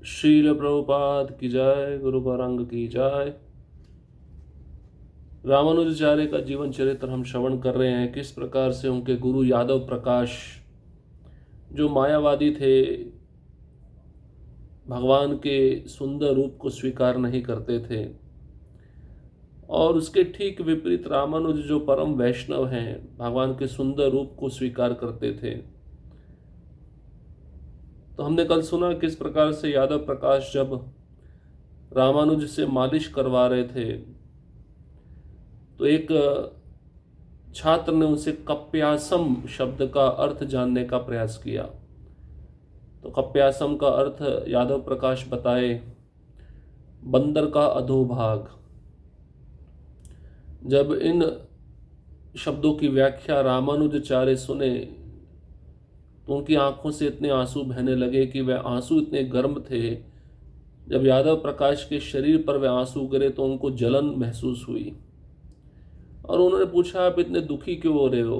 श्रील प्रभुपाद की जय, गुरु गौरांग की जय। रामानुजाचार्य का जीवन चरित्र हम श्रवण कर रहे हैं। किस प्रकार से उनके गुरु यादव प्रकाश, जो मायावादी थे, भगवान के सुंदर रूप को स्वीकार नहीं करते थे, और उसके ठीक विपरीत रामानुज जो परम वैष्णव हैं, भगवान के सुंदर रूप को स्वीकार करते थे। तो हमने कल सुना किस प्रकार से यादव प्रकाश जब रामानुज से मालिश करवा रहे थे तो एक छात्र ने उनसे कप्यासम शब्द का अर्थ जानने का प्रयास किया। तो कप्यासम का अर्थ यादव प्रकाश बताए, बंदर का अधोभाग। जब इन शब्दों की व्याख्या रामानुजाचार्य सुने तो उनकी आंखों से इतने आंसू बहने लगे कि वह आंसू इतने गर्म थे। जब यादव प्रकाश के शरीर पर वह आंसू गिरे तो उनको जलन महसूस हुई और उन्होंने पूछा, आप इतने दुखी क्यों हो रहे हो?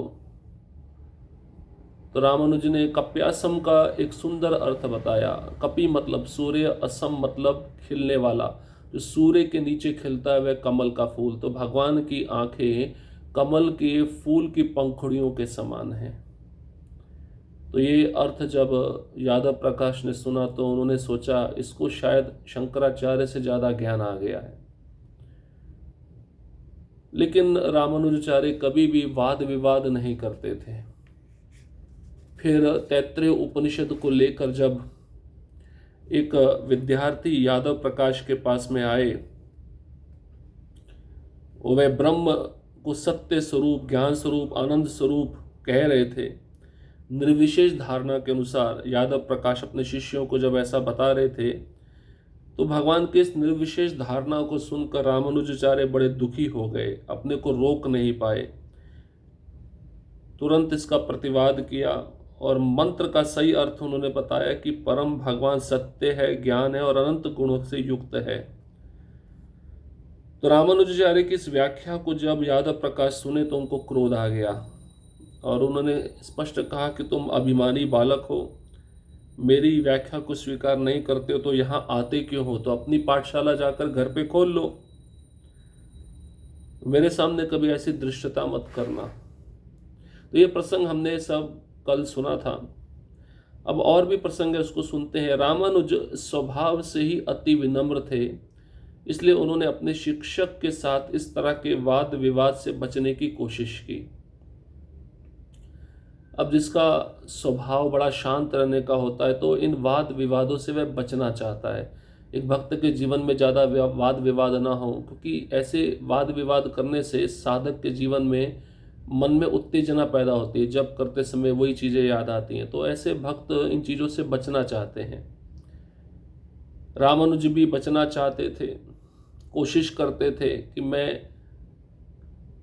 तो रामानुज ने कप्यासम का एक सुंदर अर्थ बताया। कपि मतलब सूर्य, असम मतलब खिलने वाला। जो सूर्य के नीचे खिलता है वह कमल का फूल। तो भगवान की आंखें कमल के फूल की पंखुड़ियों के समान हैं। तो ये अर्थ जब यादव प्रकाश ने सुना तो उन्होंने सोचा, इसको शायद शंकराचार्य से ज़्यादा ज्ञान आ गया है। लेकिन रामानुजाचार्य कभी भी वाद विवाद नहीं करते थे। फिर तैत्तरीय उपनिषद को लेकर जब एक विद्यार्थी यादव प्रकाश के पास में आए, वह ब्रह्म को सत्य स्वरूप, ज्ञान स्वरूप, आनंद स्वरूप कह रहे थे। निर्विशेष धारणा के अनुसार यादव प्रकाश अपने शिष्यों को जब ऐसा बता रहे थे तो भगवान के इस निर्विशेष धारणा को सुनकर रामानुजाचार्य बड़े दुखी हो गए, अपने को रोक नहीं पाए। तुरंत इसका प्रतिवाद किया और मंत्र का सही अर्थ उन्होंने बताया कि परम भगवान सत्य है, ज्ञान है और अनंत गुणों से युक्त है। तो रामानुजाचार्य की इस व्याख्या को जब यादव प्रकाश सुने तो उनको क्रोध आ गया और उन्होंने स्पष्ट कहा कि तुम अभिमानी बालक हो, मेरी व्याख्या को स्वीकार नहीं करते हो तो यहाँ आते क्यों हो? तो अपनी पाठशाला जाकर घर पे खोल लो, मेरे सामने कभी ऐसी दृश्यता मत करना। तो ये प्रसंग हमने सब कल सुना था। अब और भी प्रसंग है, उसको सुनते हैं। रामानुज स्वभाव से ही अति विनम्र थे, इसलिए उन्होंने अपने शिक्षक के साथ इस तरह के वाद विवाद से बचने की कोशिश की। अब जिसका स्वभाव बड़ा शांत रहने का होता है तो इन वाद विवादों से वह बचना चाहता है। एक भक्त के जीवन में ज़्यादा वाद विवाद ना हो, क्योंकि ऐसे वाद विवाद करने से साधक के जीवन में मन में उत्तेजना पैदा होती है। जब करते समय वही चीज़ें याद आती हैं, तो ऐसे भक्त इन चीज़ों से बचना चाहते हैं। रामानुज भी बचना चाहते थे, कोशिश करते थे कि मैं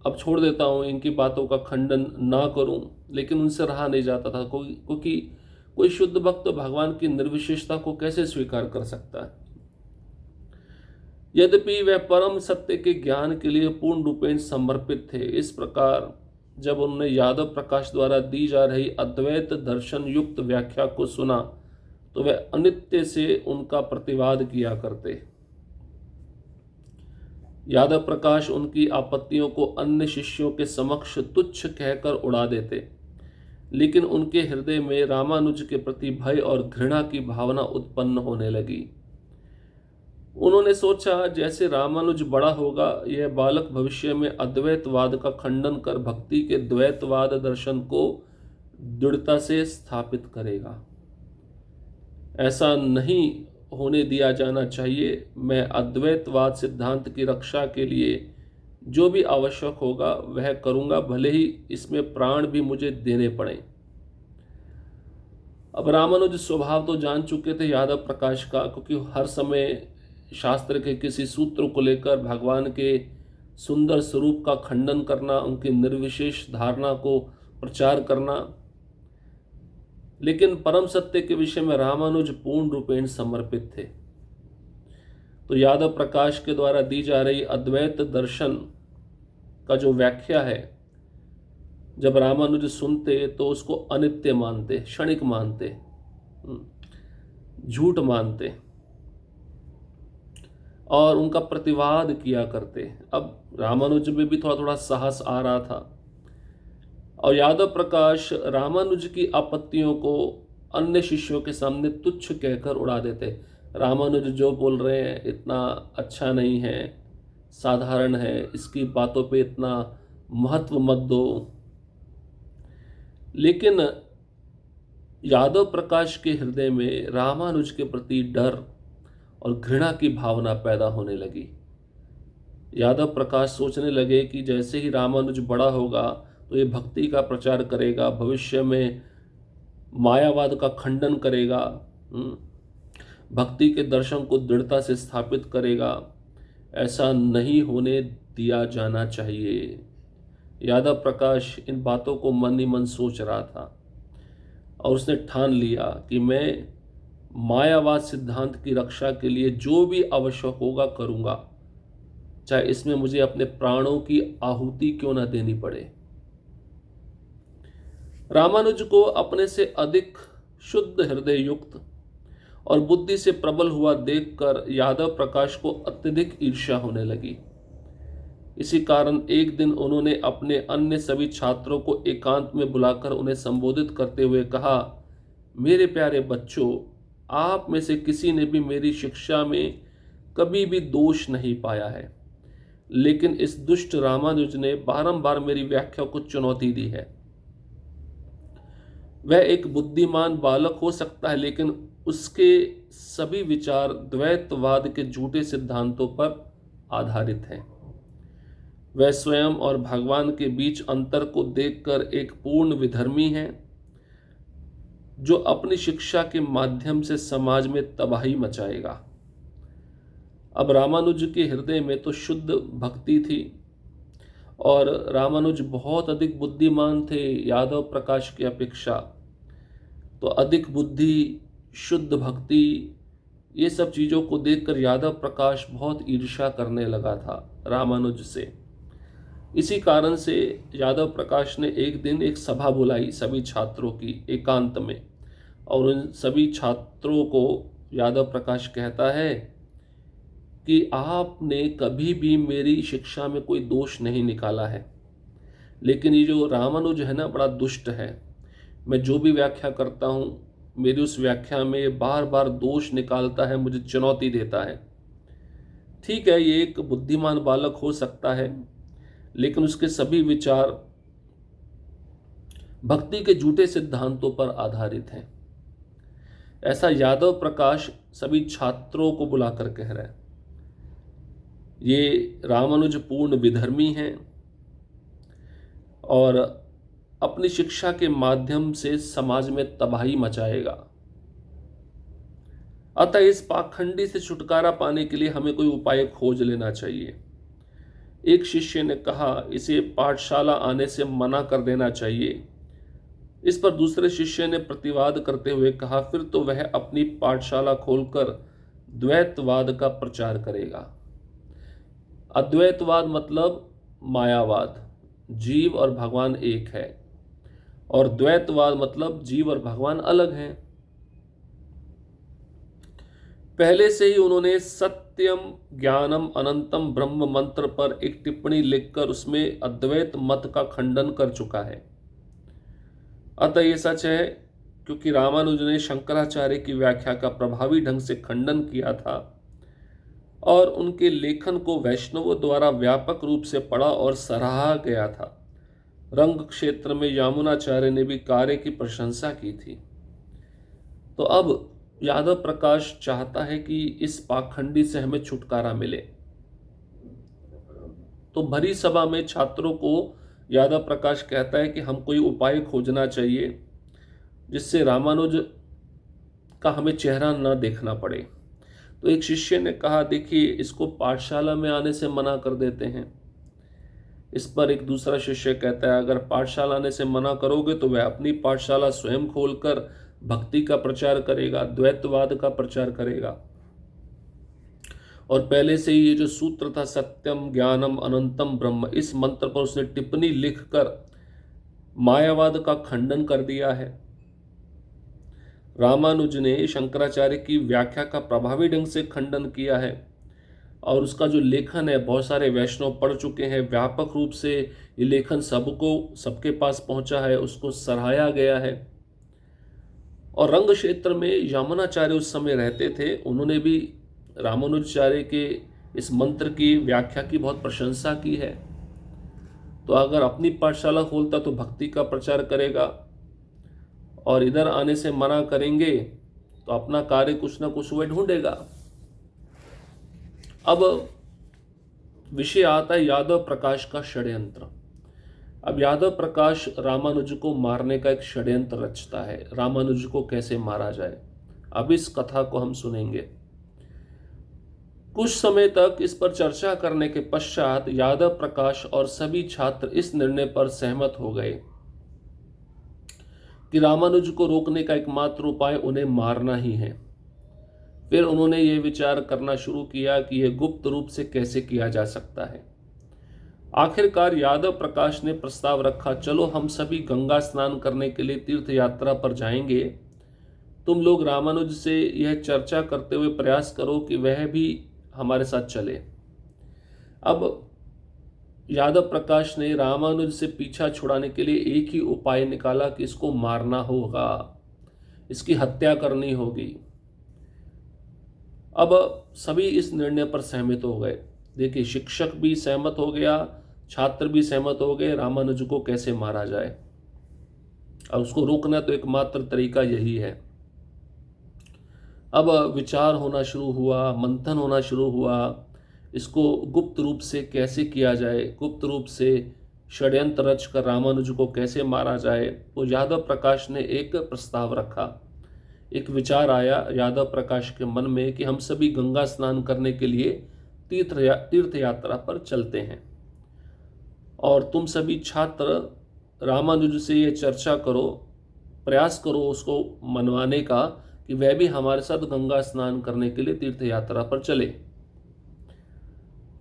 अब छोड़ देता हूँ, इनकी बातों का खंडन ना करूँ, लेकिन उनसे रहा नहीं जाता था। क्योंकि कोई शुद्ध भक्त भगवान की निर्विशेषता को कैसे स्वीकार कर सकता है? यद्यपि वह परम सत्य के ज्ञान के लिए पूर्ण रूपेण समर्पित थे। इस प्रकार जब उन्होंने यादव प्रकाश द्वारा दी जा रही अद्वैत दर्शन युक्त व्याख्या को सुना तो वह अनित्य से उनका प्रतिवाद किया करते। यादव प्रकाश उनकी आपत्तियों को अन्य शिष्यों के समक्ष तुच्छ कहकर उड़ा देते, लेकिन उनके हृदय में रामानुज के प्रति भय और घृणा की भावना उत्पन्न होने लगी। उन्होंने सोचा, जैसे रामानुज बड़ा होगा, यह बालक भविष्य में अद्वैतवाद का खंडन कर भक्ति के द्वैतवाद दर्शन को दृढ़ता से स्थापित करेगा। ऐसा नहीं होने दिया जाना चाहिए। मैं अद्वैतवाद सिद्धांत की रक्षा के लिए जो भी आवश्यक होगा वह करूंगा, भले ही इसमें प्राण भी मुझे देने पड़े। अब रामानुज स्वभाव तो जान चुके थे यादव प्रकाश का, क्योंकि हर समय शास्त्र के किसी सूत्र को लेकर भगवान के सुंदर स्वरूप का खंडन करना, उनकी निर्विशेष धारणा को प्रचार करना। लेकिन परम सत्य के विषय में रामानुज पूर्ण रूपेण समर्पित थे। तो यादव प्रकाश के द्वारा दी जा रही अद्वैत दर्शन का जो व्याख्या है, जब रामानुज सुनते तो उसको अनित्य मानते, क्षणिक मानते, झूठ मानते। और उनका प्रतिवाद किया करते। अब रामानुज में भी थोड़ा थोड़ा साहस आ रहा था और यादव प्रकाश रामानुज की आपत्तियों को अन्य शिष्यों के सामने तुच्छ कहकर उड़ा देते। रामानुज जो बोल रहे हैं इतना अच्छा नहीं है, साधारण है, इसकी बातों पे इतना महत्व मत दो। लेकिन यादव प्रकाश के हृदय में रामानुज के प्रति डर और घृणा की भावना पैदा होने लगी। यादव प्रकाश सोचने लगे कि जैसे ही रामानुज बड़ा होगा तो ये भक्ति का प्रचार करेगा, भविष्य में मायावाद का खंडन करेगा, भक्ति के दर्शन को दृढ़ता से स्थापित करेगा। ऐसा नहीं होने दिया जाना चाहिए। यादव प्रकाश इन बातों को मन ही मन सोच रहा था और उसने ठान लिया कि मैं मायावाद सिद्धांत की रक्षा के लिए जो भी आवश्यक होगा करूंगा, चाहे इसमें मुझे अपने प्राणों की आहुति क्यों न देनी पड़े। रामानुज को अपने से अधिक शुद्ध हृदय युक्त और बुद्धि से प्रबल हुआ देखकर यादव प्रकाश को अत्यधिक ईर्ष्या होने लगी। इसी कारण एक दिन उन्होंने अपने अन्य सभी छात्रों को एकांत में बुलाकर उन्हें संबोधित करते हुए कहा, मेरे प्यारे बच्चों, आप में से किसी ने भी मेरी शिक्षा में कभी भी दोष नहीं पाया है, लेकिन इस दुष्ट रामानुज ने बारंबार मेरी व्याख्या को चुनौती दी है। वह एक बुद्धिमान बालक हो सकता है, लेकिन उसके सभी विचार द्वैतवाद के झूठे सिद्धांतों पर आधारित हैं। वह स्वयं और भगवान के बीच अंतर को देखकर एक पूर्ण विधर्मी है, जो अपनी शिक्षा के माध्यम से समाज में तबाही मचाएगा। अब रामानुज के हृदय में तो शुद्ध भक्ति थी और रामानुज बहुत अधिक बुद्धिमान थे यादव प्रकाश की अपेक्षा। तो अधिक बुद्धि, शुद्ध भक्ति, ये सब चीज़ों को देखकर यादव प्रकाश बहुत ईर्ष्या करने लगा था रामानुज से। इसी कारण से यादव प्रकाश ने एक दिन एक सभा बुलाई सभी छात्रों की एकांत में, और उन सभी छात्रों को यादव प्रकाश कहता है कि आपने कभी भी मेरी शिक्षा में कोई दोष नहीं निकाला है, लेकिन ये जो रामानुज है ना, बड़ा दुष्ट है। मैं जो भी व्याख्या करता हूँ, मेरी उस व्याख्या में बार बार दोष निकालता है, मुझे चुनौती देता है। ठीक है, ये एक बुद्धिमान बालक हो सकता है, लेकिन उसके सभी विचार भक्ति के झूठे सिद्धांतों पर आधारित हैं। ऐसा यादव प्रकाश सभी छात्रों को बुलाकर कह रहा है। ये रामानुज पूर्ण विधर्मी हैं और अपनी शिक्षा के माध्यम से समाज में तबाही मचाएगा। अतः इस पाखंडी से छुटकारा पाने के लिए हमें कोई उपाय खोज लेना चाहिए। एक शिष्य ने कहा, इसे पाठशाला आने से मना कर देना चाहिए। इस पर दूसरे शिष्य ने प्रतिवाद करते हुए कहा, फिर तो वह अपनी पाठशाला खोलकर द्वैतवाद का प्रचार करेगा। अद्वैतवाद मतलब मायावाद, जीव और भगवान एक है, और द्वैतवाद मतलब जीव और भगवान अलग हैं। पहले से ही उन्होंने सत्यम ज्ञानम अनंतम ब्रह्म मंत्र पर एक टिप्पणी लिखकर उसमें अद्वैत मत का खंडन कर चुका है। अतः ये सच है, क्योंकि रामानुज ने शंकराचार्य की व्याख्या का प्रभावी ढंग से खंडन किया था और उनके लेखन को वैष्णवों द्वारा व्यापक रूप से पढ़ा और सराहा गया था। रंग क्षेत्र में यामुनाचार्य ने भी कार्य की प्रशंसा की थी। तो अब यादव प्रकाश चाहता है कि इस पाखंडी से हमें छुटकारा मिले। तो भरी सभा में छात्रों को यादव प्रकाश कहता है कि हम कोई उपाय खोजना चाहिए जिससे रामानुज का हमें चेहरा न देखना पड़े। तो एक शिष्य ने कहा, देखिए, इसको पाठशाला में आने से मना कर देते हैं। इस पर एक दूसरा शिष्य कहता है, अगर पाठशाला आने से मना करोगे तो वह अपनी पाठशाला स्वयं खोलकर भक्ति का प्रचार करेगा, द्वैतवाद का प्रचार करेगा। और पहले से ही ये जो सूत्र था सत्यम ज्ञानम अनंतम ब्रह्म, इस मंत्र पर उसने टिप्पणी लिखकर मायावाद का खंडन कर दिया है। रामानुज ने शंकराचार्य की व्याख्या का प्रभावी ढंग से खंडन किया है। और उसका जो लेखन है बहुत सारे वैष्णव पढ़ चुके हैं, व्यापक रूप से ये लेखन सबके पास पहुंचा है, उसको सराहाया गया है। और रंग क्षेत्र में यामुनाचार्य उस समय रहते थे, उन्होंने भी रामानुजाचार्य के इस मंत्र की व्याख्या की बहुत प्रशंसा की है। तो अगर अपनी पाठशाला खोलता तो भक्ति का प्रचार करेगा, और इधर आने से मना करेंगे तो अपना कार्य कुछ ना कुछ वह ढूंढेगा। अब विषय आता है यादव प्रकाश का षड्यंत्र। अब यादव प्रकाश रामानुज को मारने का एक षड्यंत्र रचता है, रामानुज को कैसे मारा जाए। अब इस कथा को हम सुनेंगे। कुछ समय तक इस पर चर्चा करने के पश्चात यादव प्रकाश और सभी छात्र इस निर्णय पर सहमत हो गए कि रामानुज को रोकने का एकमात्र उपाय उन्हें मारना ही है। फिर उन्होंने ये विचार करना शुरू किया कि यह गुप्त रूप से कैसे किया जा सकता है। आखिरकार यादव प्रकाश ने प्रस्ताव रखा, चलो हम सभी गंगा स्नान करने के लिए तीर्थ यात्रा पर जाएंगे। तुम लोग रामानुज से यह चर्चा करते हुए प्रयास करो कि वह भी हमारे साथ चले। अब यादव प्रकाश ने रामानुज से पीछा छुड़ाने के लिए एक ही उपाय निकाला कि इसको मारना होगा, इसकी हत्या करनी होगी। अब सभी इस निर्णय पर सहमत हो गए। देखिए, शिक्षक भी सहमत हो गया, छात्र भी सहमत हो गए, रामानुज को कैसे मारा जाए। अब उसको रोकना तो एकमात्र तरीका यही है। अब विचार होना शुरू हुआ, मंथन होना शुरू हुआ, इसको गुप्त रूप से कैसे किया जाए, गुप्त रूप से षड्यंत्र रच कर रामानुज को कैसे मारा जाए। तो यादव प्रकाश ने एक प्रस्ताव रखा, एक विचार आया यादव प्रकाश के मन में कि हम सभी गंगा स्नान करने के लिए तीर्थ यात्रा पर चलते हैं, और तुम सभी छात्र रामानुज से ये चर्चा करो, प्रयास करो उसको मनवाने का कि वह भी हमारे साथ गंगा स्नान करने के लिए तीर्थ यात्रा पर चले।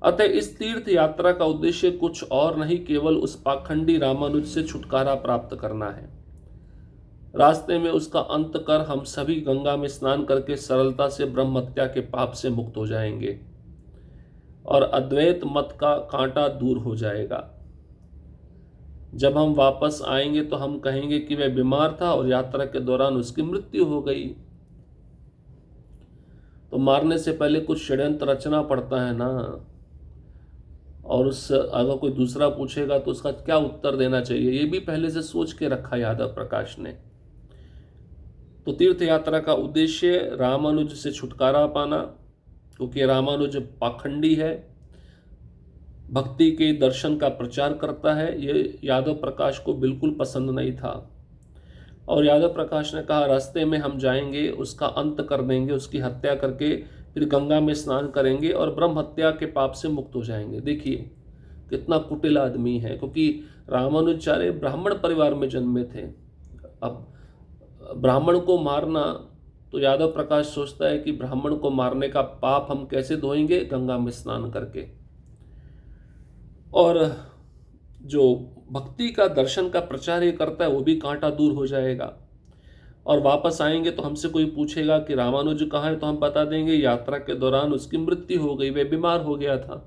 अतः इस तीर्थ यात्रा का उद्देश्य कुछ और नहीं, केवल उस पाखंडी रामानुज से छुटकारा प्राप्त करना है। रास्ते में उसका अंत कर हम सभी गंगा में स्नान करके सरलता से ब्रह्म हत्या के पाप से मुक्त हो जाएंगे और अद्वैत मत का कांटा दूर हो जाएगा। जब हम वापस आएंगे तो हम कहेंगे कि वह बीमार था और यात्रा के दौरान उसकी मृत्यु हो गई। तो मारने से पहले कुछ षड्यंत्र रचना पड़ता है ना, और उस अगर कोई दूसरा पूछेगा तो उसका क्या उत्तर देना चाहिए, ये भी पहले से सोच के रखा यादव प्रकाश ने। तो तीर्थ यात्रा का उद्देश्य रामानुज से छुटकारा पाना, क्योंकि रामानुज पाखंडी है, भक्ति के दर्शन का प्रचार करता है। ये यादव प्रकाश को बिल्कुल पसंद नहीं था, और यादव प्रकाश ने कहा रास्ते में हम जाएंगे, उसका अंत कर देंगे, उसकी हत्या करके फिर गंगा में स्नान करेंगे और ब्रह्म हत्या के पाप से मुक्त हो जाएंगे। देखिए कितना कुटिल आदमी है, क्योंकि रामानुजाचार्य ब्राह्मण परिवार में जन्मे थे। अब ब्राह्मण को मारना, तो यादव प्रकाश सोचता है कि ब्राह्मण को मारने का पाप हम कैसे धोएंगे, गंगा में स्नान करके, और जो भक्ति का दर्शन का प्रचार ये करता है वो भी कांटा दूर हो जाएगा। और वापस आएंगे तो हमसे कोई पूछेगा कि रामानुज कहाँ है, तो हम बता देंगे यात्रा के दौरान उसकी मृत्यु हो गई, वह बीमार हो गया था।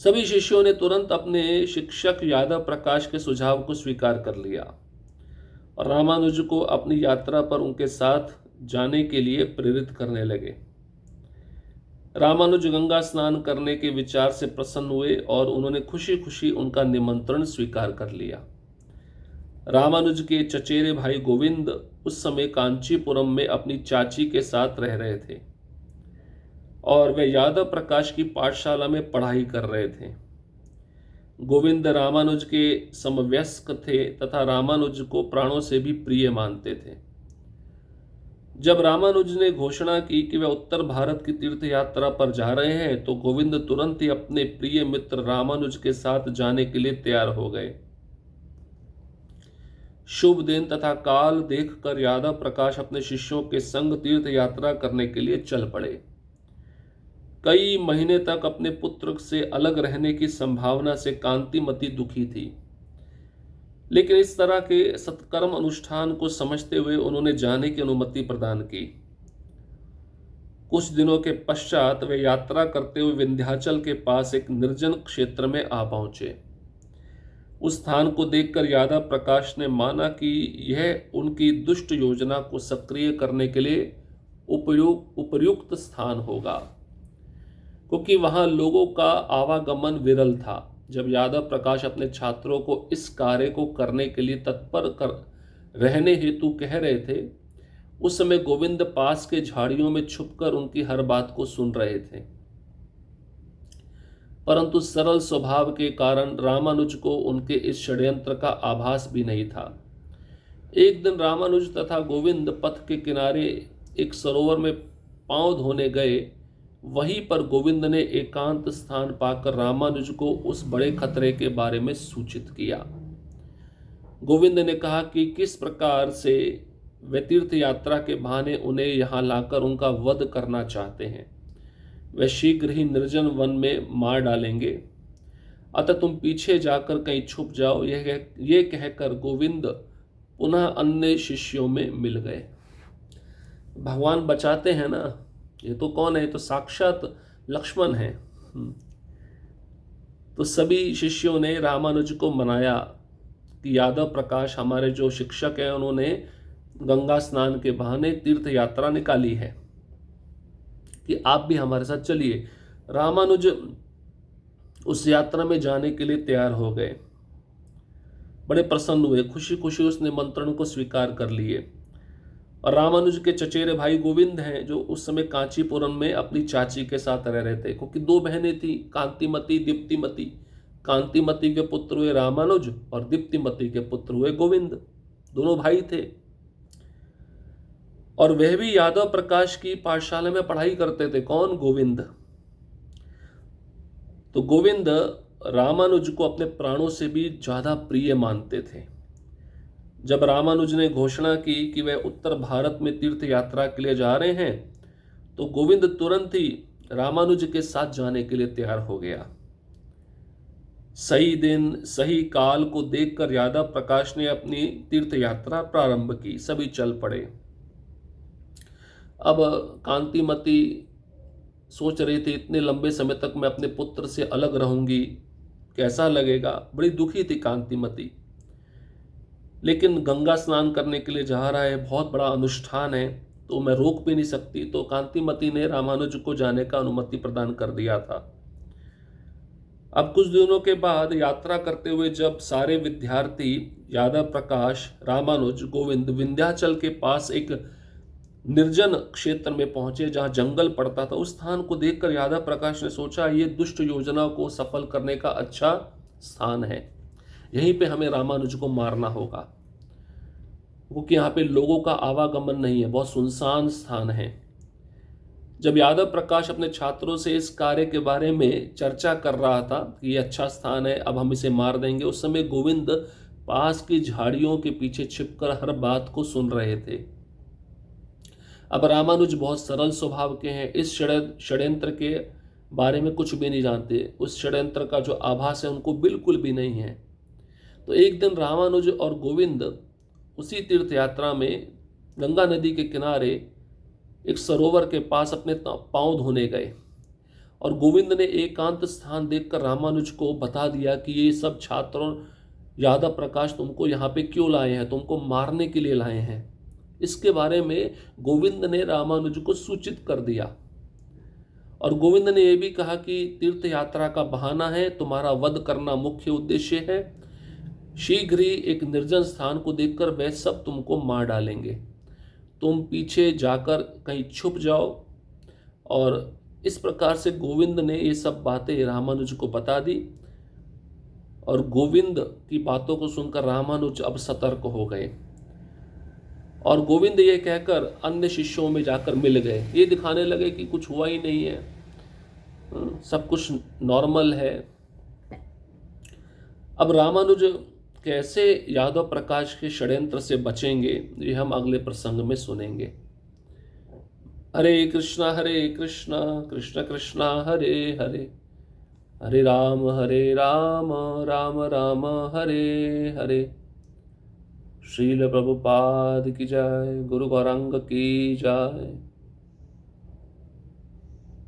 सभी शिष्यों ने तुरंत अपने शिक्षक यादव प्रकाश के सुझाव को स्वीकार कर लिया और रामानुज को अपनी यात्रा पर उनके साथ जाने के लिए प्रेरित करने लगे। रामानुज गंगा स्नान करने के विचार से प्रसन्न हुए और उन्होंने खुशी खुशी उनका निमंत्रण स्वीकार कर लिया। रामानुज के चचेरे भाई गोविंद उस समय कांचीपुरम में अपनी चाची के साथ रह रहे थे और वे यादव प्रकाश की पाठशाला में पढ़ाई कर रहे थे। गोविंद रामानुज के समवयस्क थे तथा रामानुज को प्राणों से भी प्रिय मानते थे। जब रामानुज ने घोषणा की कि वे उत्तर भारत की तीर्थ यात्रा पर जा रहे हैं, तो गोविंद तुरंत ही अपने प्रिय मित्र रामानुज के साथ जाने के लिए तैयार हो गए। शुभ दिन तथा काल देखकर यादव प्रकाश अपने शिष्यों के संग तीर्थ यात्रा करने के लिए चल पड़े। कई महीने तक अपने पुत्र से अलग रहने की संभावना से कांतिमती दुखी थी, लेकिन इस तरह के सत्कर्म अनुष्ठान को समझते हुए उन्होंने जाने की अनुमति प्रदान की। कुछ दिनों के पश्चात वे यात्रा करते हुए विंध्याचल के पास एक निर्जन क्षेत्र में आ पहुंचे। उस स्थान को देखकर यादव प्रकाश ने माना कि यह उनकी दुष्ट योजना को सक्रिय करने के लिए उपयुक्त स्थान होगा, क्योंकि वहां लोगों का आवागमन विरल था। जब यादव प्रकाश अपने छात्रों को इस कार्य को करने के लिए तत्पर कर रहने हेतु कह रहे थे, उस समय गोविंद पास के झाड़ियों में छुपकर उनकी हर बात को सुन रहे थे। परंतु सरल स्वभाव के कारण रामानुज को उनके इस षड्यंत्र का आभास भी नहीं था। एक दिन रामानुज तथा गोविंद पथ के किनारे एक सरोवर में पांव धोने गए। वहीं पर गोविंद ने एकांत स्थान पाकर रामानुज को उस बड़े खतरे के बारे में सूचित किया। गोविंद ने कहा कि किस प्रकार से वे तीर्थ यात्रा के बहाने उन्हें यहाँ लाकर उनका वध करना चाहते हैं। वे शीघ्र ही निर्जन वन में मार डालेंगे, अतः तुम पीछे जाकर कहीं छुप जाओ। ये कहकर गोविंद पुनः अन्य शिष्यों में मिल गए। भगवान बचाते हैं ना, ये तो कौन है, ये तो साक्षात लक्ष्मण है। तो सभी शिष्यों ने रामानुज को मनाया कि यादव प्रकाश हमारे जो शिक्षक हैं उन्होंने गंगा स्नान के बहाने तीर्थ यात्रा निकाली है कि आप भी हमारे साथ चलिए। रामानुज उस यात्रा में जाने के लिए तैयार हो गए। बड़े प्रसन्न हुए, खुशी खुशी उस निमंत्रण को स्वीकार कर लिए। और रामानुज के चचेरे भाई गोविंद हैं, जो उस समय कांचीपुरम में अपनी चाची के साथ रह रहे थे, क्योंकि दो बहनें थी, कांतिमती दीप्तिमती। कांतिमती के पुत्र हुए रामानुज और दीप्तिमती के पुत्र हुए गोविंद, दोनों भाई थे। और वह भी यादव प्रकाश की पाठशाला में पढ़ाई करते थे। कौन? गोविंद। तो गोविंद रामानुज को अपने प्राणों से भी ज्यादा प्रिय मानते थे। जब रामानुज ने घोषणा की कि वह उत्तर भारत में तीर्थ यात्रा के लिए जा रहे हैं, तो गोविंद तुरंत ही रामानुज के साथ जाने के लिए तैयार हो गया। सही दिन सही काल को देखकर यादव प्रकाश ने अपनी तीर्थ यात्रा प्रारंभ की। सभी चल पड़े। अब कांतिमती सोच रही थी, इतने लंबे समय तक मैं अपने पुत्र से अलग रहूंगी, कैसा लगेगा। बड़ी दुखी थी कांतिमती। लेकिन गंगा स्नान करने के लिए जा रहा है, बहुत बड़ा अनुष्ठान है, तो मैं रोक भी नहीं सकती। तो कांतिमती ने रामानुज को जाने का अनुमति प्रदान कर दिया था। अब कुछ दिनों के बाद यात्रा करते हुए जब सारे विद्यार्थी यादव प्रकाश, रामानुज, गोविंद विंध्याचल के पास एक निर्जन क्षेत्र में पहुंचे जहां जंगल पड़ता था, उस स्थान को देखकर यादव प्रकाश ने सोचा ये दुष्ट योजना को सफल करने का अच्छा स्थान है, यहीं पे हमें रामानुज को मारना होगा, क्योंकि यहाँ पे लोगों का आवागमन नहीं है, बहुत सुनसान स्थान है। जब यादव प्रकाश अपने छात्रों से इस कार्य के बारे में चर्चा कर रहा था कि ये अच्छा स्थान है, अब हम इसे मार देंगे, उस समय गोविंद पास की झाड़ियों के पीछे छिपकर हर बात को सुन रहे थे। अब रामानुज बहुत सरल स्वभाव के हैं, इस षड्यंत्र के बारे में कुछ भी नहीं जानते, उस षड्यंत्र का जो आभास है उनको बिल्कुल भी नहीं है। तो एक दिन रामानुज और गोविंद उसी तीर्थ यात्रा में गंगा नदी के किनारे एक सरोवर के पास अपने पांव धोने गए। और गोविंद ने एकांत स्थान देखकर रामानुज को बता दिया कि ये सब छात्रों यादव प्रकाश तुमको यहाँ पे क्यों लाए हैं, तुमको मारने के लिए लाए हैं। इसके बारे में गोविंद ने रामानुज को सूचित कर दिया। और गोविंद ने यह भी कहा कि तीर्थ यात्रा का बहाना है, तुम्हारा वध करना मुख्य उद्देश्य है। शीघ्र ही एक निर्जन स्थान को देखकर वह सब तुमको मार डालेंगे, तुम पीछे जाकर कहीं छुप जाओ। और इस प्रकार से गोविंद ने ये सब बातें रामानुज को बता दी। और गोविंद की बातों को सुनकर रामानुज अब सतर्क हो गए और गोविंद ये कहकर अन्य शिष्यों में जाकर मिल गए। ये दिखाने लगे कि कुछ हुआ ही नहीं है, सब कुछ नॉर्मल है। अब रामानुज कैसे यादव प्रकाश के षड्यंत्र से बचेंगे, ये हम अगले प्रसंग में सुनेंगे। हरे कृष्णा कृष्ण कृष्णा हरे हरे, हरे राम राम राम हरे हरे। श्रील प्रभुपाद की जय, गुरु गौरांग की जय।